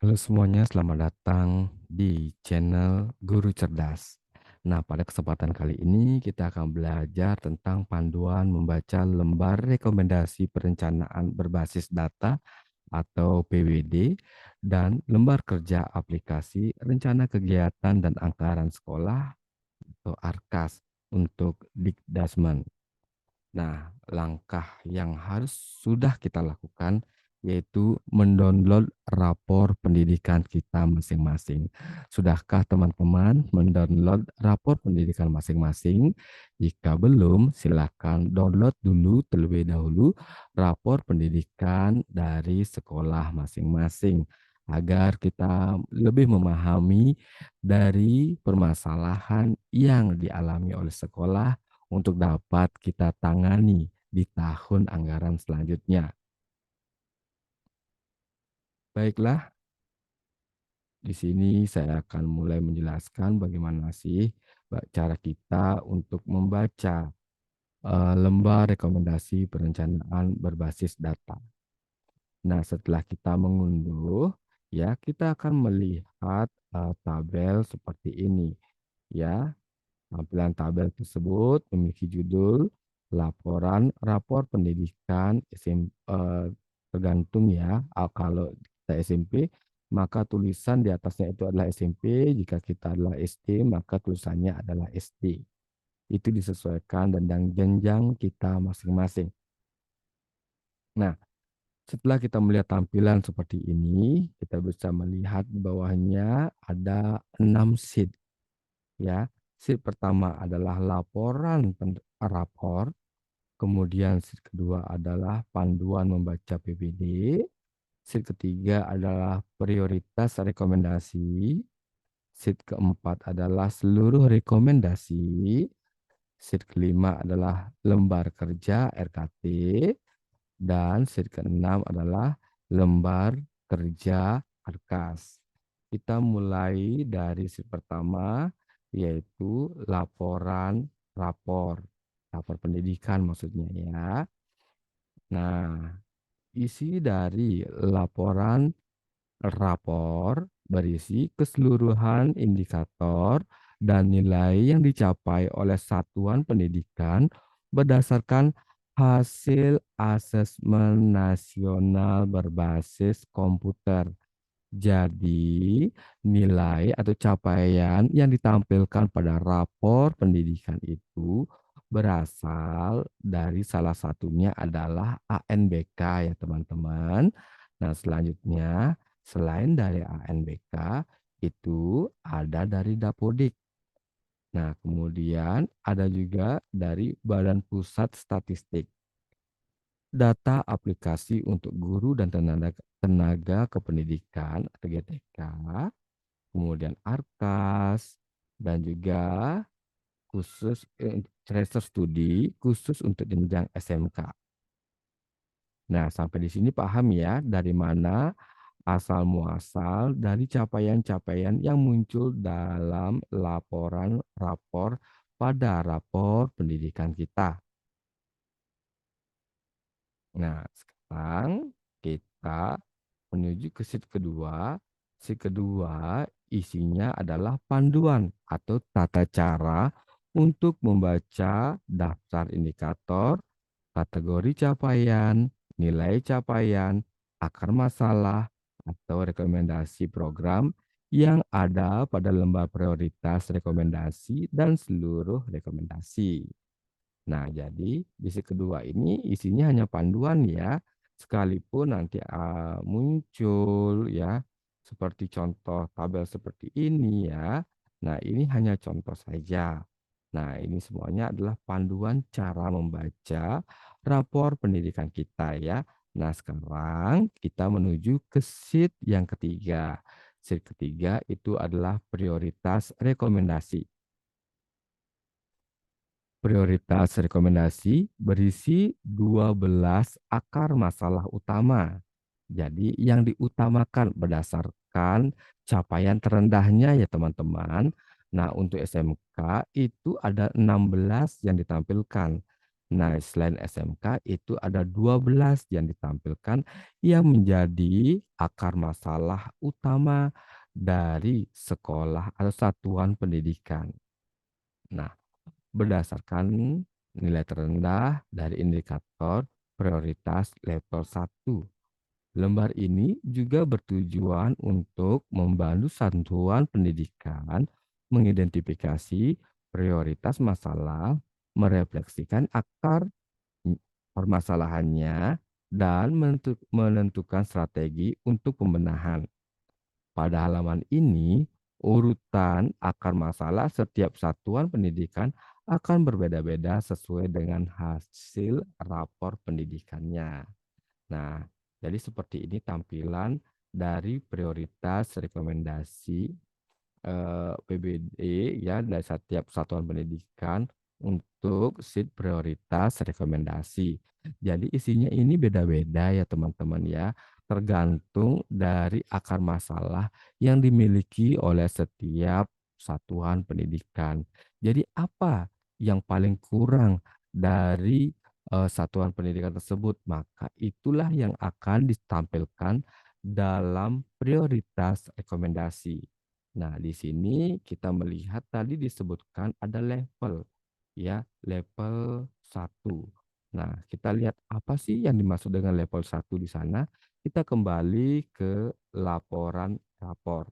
Halo semuanya, selamat datang di channel Guru Cerdas. Nah, pada kesempatan kali ini kita akan belajar tentang panduan membaca lembar rekomendasi perencanaan berbasis data atau PWD dan lembar kerja aplikasi rencana kegiatan dan anggaran sekolah atau ARKAS untuk Dikdasmen. Nah, langkah yang harus sudah kita lakukan yaitu mendownload rapor pendidikan kita masing-masing. Sudahkah teman-teman mendownload rapor pendidikan masing-masing? Jika belum, silakan download dulu terlebih dahulu rapor pendidikan dari sekolah masing-masing agar kita lebih memahami dari permasalahan yang dialami oleh sekolah untuk dapat kita tangani di tahun anggaran selanjutnya. Baiklah, di sini saya akan mulai menjelaskan bagaimana sih cara kita untuk membaca lembar rekomendasi perencanaan berbasis data. Nah, setelah kita mengunduh, ya kita akan melihat tabel seperti ini, ya. Tampilan tabel tersebut memiliki judul, laporan, rapor pendidikan tergantung ya, kalau kita SMP, maka tulisan di atasnya itu adalah SMP, jika kita adalah SD, maka tulisannya adalah SD. Itu disesuaikan dengan jenjang kita masing-masing. Nah, setelah kita melihat tampilan seperti ini, kita bisa melihat di bawahnya ada 6 sheet ya. Sheet pertama adalah laporan rapor, kemudian sheet kedua adalah panduan membaca PPD, sheet ketiga adalah prioritas rekomendasi, sheet keempat adalah seluruh rekomendasi, sheet kelima adalah lembar kerja RKT, dan sheet keenam adalah lembar kerja ARKAS. Kita mulai dari sheet pertama, yaitu rapor pendidikan maksudnya ya. Nah, isi dari laporan rapor berisi keseluruhan indikator dan nilai yang dicapai oleh satuan pendidikan berdasarkan hasil asesmen nasional berbasis komputer. Jadi, nilai atau capaian yang ditampilkan pada rapor pendidikan itu berasal dari salah satunya adalah ANBK ya teman-teman. Nah, selanjutnya selain dari ANBK itu ada dari Dapodik. Nah, kemudian ada juga dari Badan Pusat Statistik. Data aplikasi untuk guru dan tenaga tenaga kependidikan atau GTK, kemudian ARKAS, dan juga khusus tracer studi khusus untuk jenjang SMK. Nah, sampai di sini paham ya dari mana asal muasal dari capaian-capaian yang muncul dalam laporan rapor pada rapor pendidikan kita. Nah, sekarang kita menuju ke sheet kedua. Sheet kedua isinya adalah panduan atau tata cara untuk membaca daftar indikator, kategori capaian, nilai capaian, akar masalah, atau rekomendasi program yang ada pada lembar prioritas rekomendasi dan seluruh rekomendasi. Nah, jadi misi kedua ini isinya hanya panduan ya, sekalipun nanti muncul ya, seperti contoh tabel seperti ini ya. Nah, ini hanya contoh saja. Nah, ini semuanya adalah panduan cara membaca rapor pendidikan kita ya. Nah, sekarang kita menuju ke sheet yang ketiga. Sheet ketiga itu adalah prioritas rekomendasi. Prioritas rekomendasi berisi 12 akar masalah utama. Jadi yang diutamakan berdasarkan capaian terendahnya ya teman-teman. Nah, untuk SMK itu ada 16 yang ditampilkan. Nah, selain SMK itu ada 12 yang ditampilkan yang menjadi akar masalah utama dari sekolah atau satuan pendidikan. Nah, berdasarkan nilai terendah dari indikator prioritas level 1. Lembar ini juga bertujuan untuk membantu satuan pendidikan mengidentifikasi prioritas masalah, merefleksikan akar permasalahannya, dan menentukan strategi untuk pembenahan. Pada halaman ini, urutan akar masalah setiap satuan pendidikan akan berbeda-beda sesuai dengan hasil rapor pendidikannya. Nah, jadi seperti ini tampilan dari prioritas rekomendasi PBD ya dari setiap satuan pendidikan untuk sheet prioritas rekomendasi. Jadi isinya ini beda-beda ya teman-teman ya, tergantung dari akar masalah yang dimiliki oleh setiap satuan pendidikan. Jadi apa yang paling kurang dari satuan pendidikan tersebut? Maka itulah yang akan ditampilkan dalam prioritas rekomendasi. Nah, di sini kita melihat tadi disebutkan ada level, ya, level 1. Nah, kita lihat apa sih yang dimaksud dengan level 1 di sana? Kita kembali ke laporan rapor.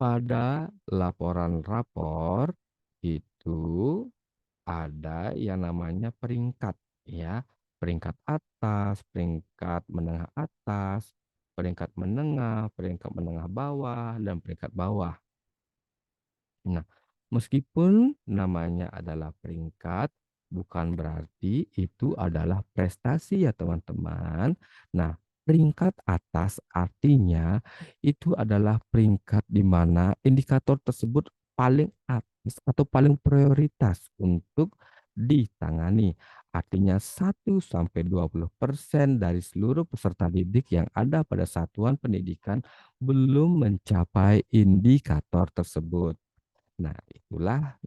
Pada laporan rapor itu ada yang namanya peringkat, ya. Peringkat atas, peringkat menengah atas, peringkat menengah bawah, dan peringkat bawah. Nah, meskipun namanya adalah peringkat, bukan berarti itu adalah prestasi ya teman-teman. Nah, peringkat atas artinya itu adalah peringkat di mana indikator tersebut paling atas atau paling prioritas untuk ditangani. Artinya 1-20% dari seluruh peserta didik yang ada pada satuan pendidikan belum mencapai indikator tersebut. Nah, itulah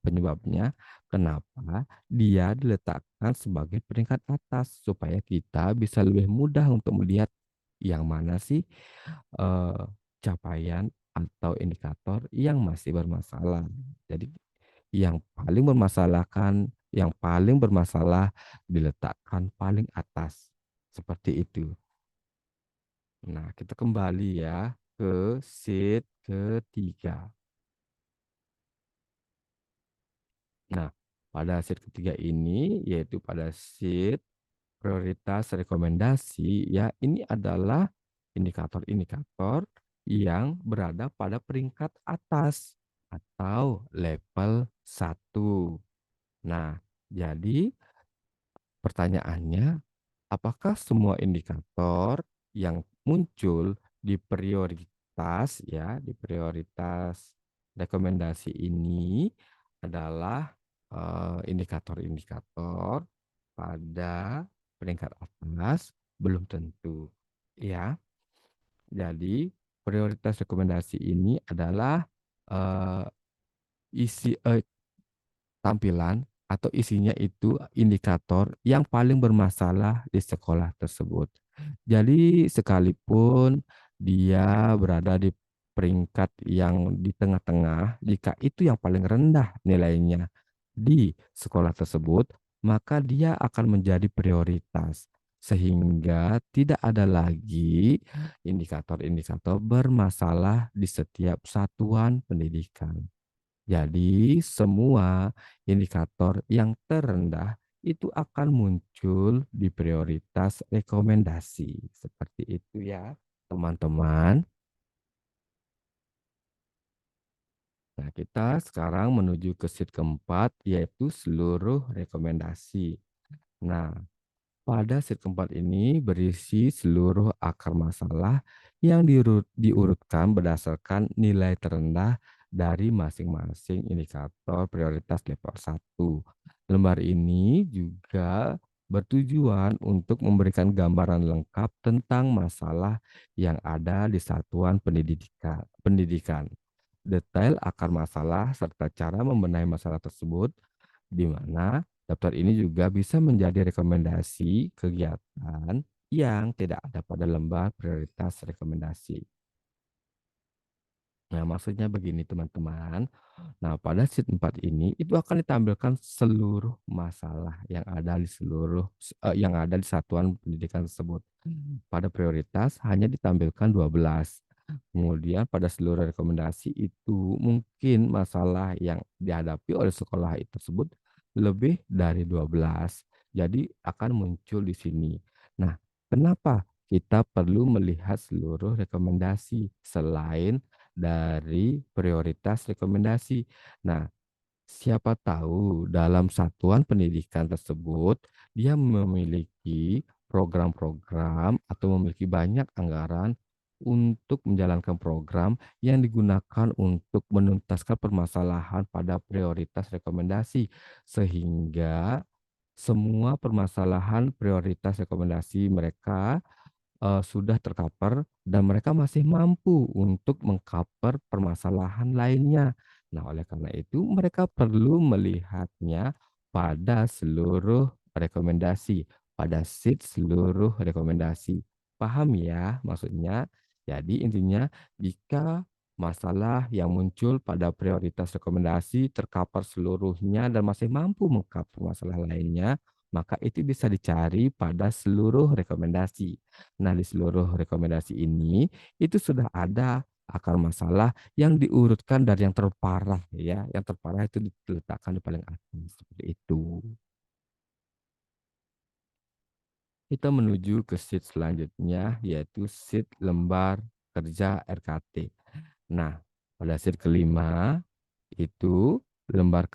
penyebabnya kenapa dia diletakkan sebagai peringkat atas, supaya kita bisa lebih mudah untuk melihat yang mana sih, eee, capaian atau indikator yang masih bermasalah. Jadi yang paling bermasalah diletakkan paling atas, seperti itu. Nah, kita kembali ya ke sheet ketiga. Nah, pada sheet ketiga ini, yaitu pada sheet prioritas rekomendasi, ya, ini adalah indikator-indikator yang berada pada peringkat atas atau level 1. Nah, jadi pertanyaannya, apakah semua indikator yang muncul di prioritas ya, di prioritas rekomendasi ini adalah indikator-indikator pada peringkat atas? Belum tentu, ya. Jadi prioritas rekomendasi ini adalah eh, isi tampilan atau isinya itu indikator yang paling bermasalah di sekolah tersebut. Jadi sekalipun dia berada di peringkat yang di tengah-tengah, jika itu yang paling rendah nilainya di sekolah tersebut, maka dia akan menjadi prioritas. Sehingga tidak ada lagi indikator-indikator bermasalah di setiap satuan pendidikan. Jadi semua indikator yang terendah itu akan muncul di prioritas rekomendasi. Seperti itu ya, teman-teman. Nah, kita sekarang menuju ke sheet keempat, yaitu seluruh rekomendasi. Nah, pada sheet keempat ini berisi seluruh akar masalah yang diurutkan berdasarkan nilai terendah dari masing-masing indikator prioritas level 1. Lembar ini juga bertujuan untuk memberikan gambaran lengkap tentang masalah yang ada di satuan pendidikan. Detail akar masalah serta cara membenahi masalah tersebut di mana daftar ini juga bisa menjadi rekomendasi kegiatan yang tidak ada pada lembar prioritas rekomendasi. Nah, maksudnya begini teman-teman. Nah, pada sheet 4 ini itu akan ditampilkan seluruh masalah yang ada di yang ada di satuan pendidikan tersebut. Pada prioritas hanya ditampilkan 12. Kemudian pada seluruh rekomendasi itu mungkin masalah yang dihadapi oleh sekolah itu tersebut lebih dari 12. Jadi akan muncul di sini. Nah, kenapa kita perlu melihat seluruh rekomendasi selain dari prioritas rekomendasi? Nah, siapa tahu dalam satuan pendidikan tersebut dia memiliki program-program atau memiliki banyak anggaran untuk menjalankan program yang digunakan untuk menuntaskan permasalahan pada prioritas rekomendasi, sehingga semua permasalahan prioritas rekomendasi mereka sudah tercover dan mereka masih mampu untuk meng-cover permasalahan lainnya. Nah, oleh karena itu mereka perlu melihatnya pada seluruh rekomendasi, pada sheet seluruh rekomendasi. Paham ya maksudnya? Jadi intinya jika masalah yang muncul pada prioritas rekomendasi tercover seluruhnya dan masih mampu meng-cover masalah lainnya, maka itu bisa dicari pada seluruh rekomendasi. Nah, di seluruh rekomendasi ini, itu sudah ada akar masalah yang diurutkan dari yang terparah ya, yang terparah itu diletakkan di paling atas, seperti itu. Kita menuju ke sheet selanjutnya, yaitu sheet lembar kerja RKT. Nah, pada sheet kelima itu lembar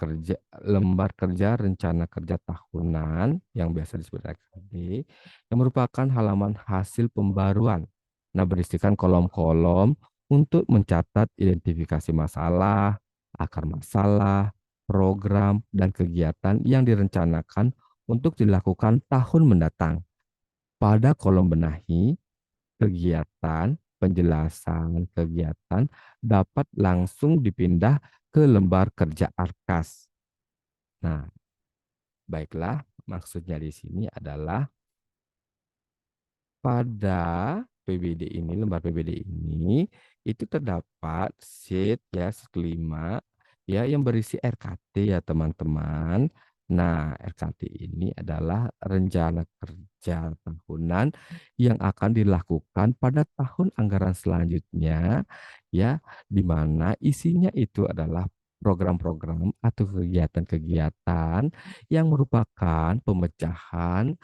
kerja rencana kerja tahunan yang biasa disebut RKD yang merupakan halaman hasil pembaruan. Nah, berisikan kolom-kolom untuk mencatat identifikasi masalah, akar masalah, program, dan kegiatan yang direncanakan untuk dilakukan tahun mendatang. Pada kolom benahi, kegiatan, penjelasan kegiatan dapat langsung dipindah ke lembar kerja Arkas. Nah, baiklah, maksudnya di sini adalah pada PBD ini, lembar PBD ini, itu terdapat sheet ya, sheet kelima ya yang berisi RKT ya teman-teman. Nah, RKT ini adalah rencana kerja tahunan yang akan dilakukan pada tahun anggaran selanjutnya ya, di mana isinya itu adalah program-program atau kegiatan-kegiatan yang merupakan pemecahan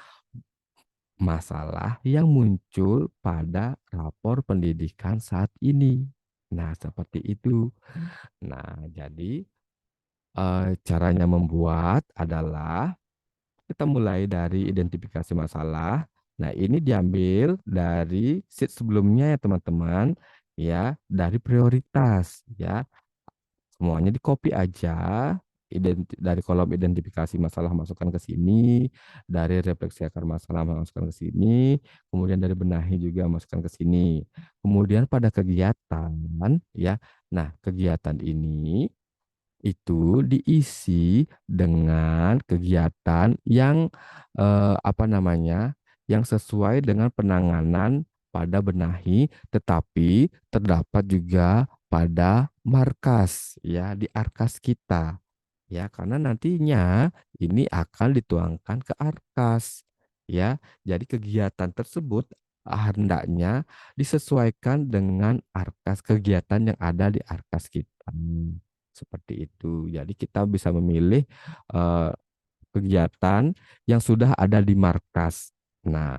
masalah yang muncul pada rapor pendidikan saat ini. Nah, seperti itu. Nah, jadi caranya membuat adalah kita mulai dari identifikasi masalah. Nah, ini diambil dari sheet sebelumnya ya teman-teman, ya, dari prioritas ya. Semuanya di-copy aja, dari kolom identifikasi masalah masukkan ke sini, dari refleksi akar masalah masukkan ke sini, kemudian dari benahi juga masukkan ke sini. Kemudian pada kegiatan ya. Nah, kegiatan ini itu diisi dengan kegiatan yang apa namanya, yang sesuai dengan penanganan pada benahi, tetapi terdapat juga pada markas ya, di Arkas kita. Ya, karena nantinya ini akan dituangkan ke Arkas ya. Jadi kegiatan tersebut hendaknya disesuaikan dengan Arkas kegiatan yang ada di Arkas kita. Seperti itu. Jadi kita bisa memilih eh, kegiatan yang sudah ada di markas. Nah,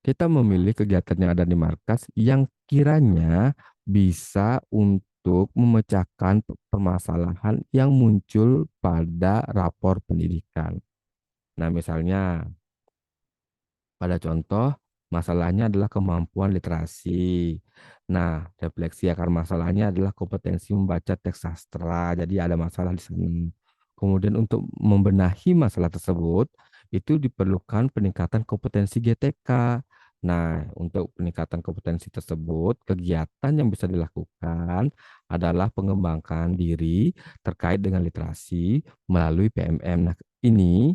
kita memilih kegiatan yang ada di markas yang kiranya bisa untuk memecahkan permasalahan yang muncul pada rapor pendidikan. Nah, misalnya pada contoh, masalahnya adalah kemampuan literasi. Nah, refleksi akar masalahnya adalah kompetensi membaca teks sastra. Jadi ada masalah di sini. Kemudian untuk membenahi masalah tersebut, itu diperlukan peningkatan kompetensi GTK. Nah, untuk peningkatan kompetensi tersebut, kegiatan yang bisa dilakukan adalah pengembangan diri terkait dengan literasi melalui PMM. Nah, ini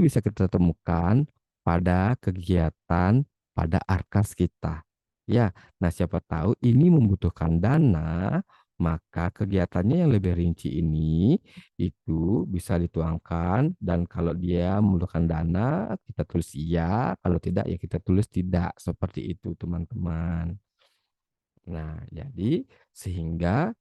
bisa kita temukan pada kegiatan pada Arkas kita. Ya, nah siapa tahu ini membutuhkan dana, maka kegiatannya yang lebih rinci ini itu bisa dituangkan dan kalau dia memerlukan dana, kita tulis iya, kalau tidak ya kita tulis tidak, seperti itu teman-teman. Nah, jadi sehingga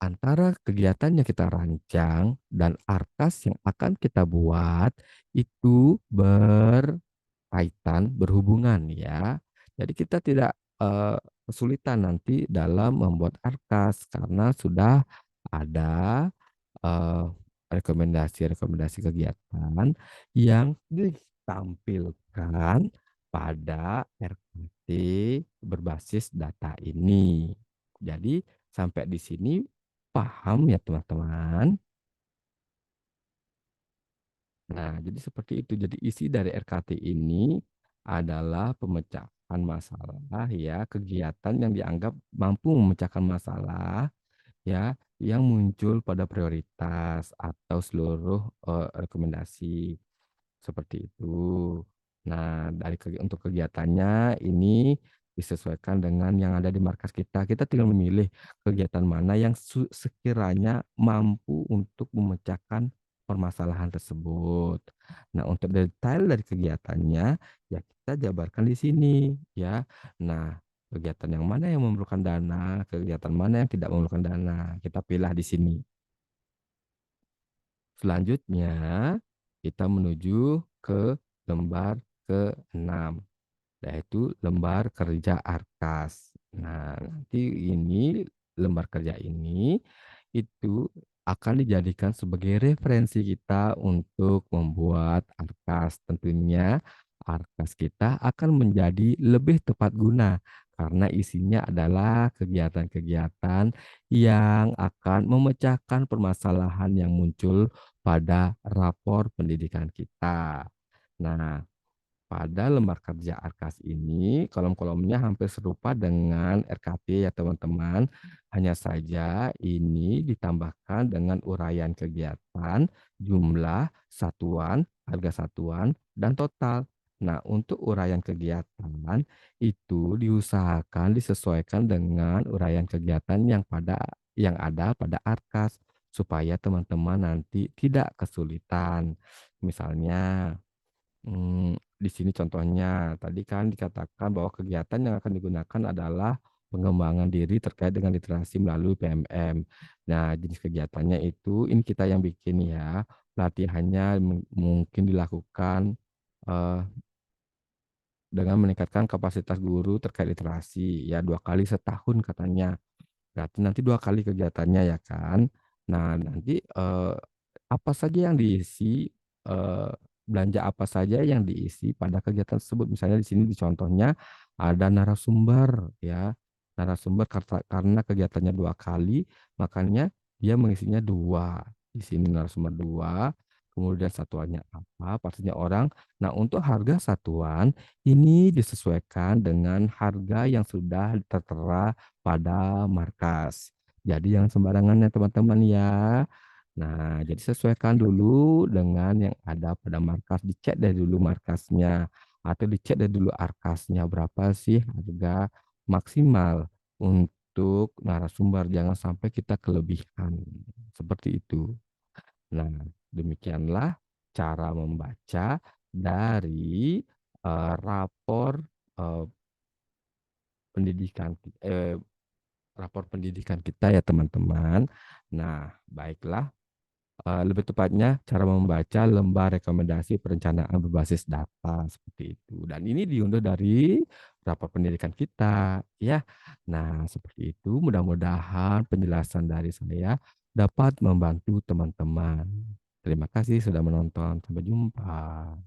antara kegiatan yang kita rancang dan arkas yang akan kita buat itu berkaitan, berhubungan ya. Jadi kita tidak kesulitan nanti dalam membuat arkas karena sudah ada eee, rekomendasi-rekomendasi kegiatan yang ditampilkan pada RPT berbasis data ini. Jadi sampai di sini paham ya teman-teman? Nah, jadi seperti itu. Jadi isi dari RKT ini adalah pemecahan masalah ya, kegiatan yang dianggap mampu memecahkan masalah ya, yang muncul pada prioritas atau seluruh, rekomendasi, seperti itu. Nah, untuk kegiatannya ini disesuaikan dengan yang ada di markas kita. Kita tinggal memilih kegiatan mana yang sekiranya mampu untuk memecahkan permasalahan tersebut. Nah, untuk detail dari kegiatannya, ya kita jabarkan di sini, ya. Nah, kegiatan yang mana yang memerlukan dana, kegiatan mana yang tidak memerlukan dana, kita pilih di sini. Selanjutnya, kita menuju ke lembar ke-6, yaitu lembar kerja Arkas. Nah, nanti ini lembar kerja ini itu akan dijadikan sebagai referensi kita untuk membuat Arkas. Tentunya Arkas kita akan menjadi lebih tepat guna karena isinya adalah kegiatan-kegiatan yang akan memecahkan permasalahan yang muncul pada rapor pendidikan kita. Nah, pada lembar kerja Arkas ini, kolom-kolomnya hampir serupa dengan RKP ya teman-teman. Hanya saja ini ditambahkan dengan uraian kegiatan, jumlah, satuan, harga satuan, dan total. Nah, untuk uraian kegiatan itu diusahakan disesuaikan dengan uraian kegiatan yang ada pada Arkas supaya teman-teman nanti tidak kesulitan. Misalnya di sini contohnya, tadi kan dikatakan bahwa kegiatan yang akan digunakan adalah pengembangan diri terkait dengan literasi melalui PMM. Nah, jenis kegiatannya itu, ini kita yang bikin ya, pelatihannya mungkin dilakukan eh, dengan meningkatkan kapasitas guru terkait literasi, ya 2 kali setahun katanya. Berarti nanti 2 kali kegiatannya ya kan. Nah nanti, apa saja yang diisi, belanja apa saja yang diisi pada kegiatan tersebut. Misalnya di sini di contohnya ada narasumber ya, narasumber karena kegiatannya 2 kali, makanya dia mengisinya 2. Di sini narasumber 2, kemudian satuannya apa, pastinya orang. Nah untuk harga satuan, ini disesuaikan dengan harga yang sudah tertera pada markas. Jadi jangan sembarangan ya teman-teman ya. Nah, jadi sesuaikan dulu dengan yang ada pada markas, dicek dari dulu markasnya atau dicek dari dulu arkasnya berapa sih harga maksimal untuk narasumber, jangan sampai kita kelebihan. Seperti itu. Nah, demikianlah cara membaca dari rapor eh, pendidikan rapor pendidikan kita ya teman-teman. Nah, baiklah, lebih tepatnya cara membaca lembar rekomendasi perencanaan berbasis data seperti itu. Dan ini diunduh dari rapor pendidikan kita ya. Nah, seperti itu mudah-mudahan penjelasan dari saya dapat membantu teman-teman. Terima kasih sudah menonton. Sampai jumpa.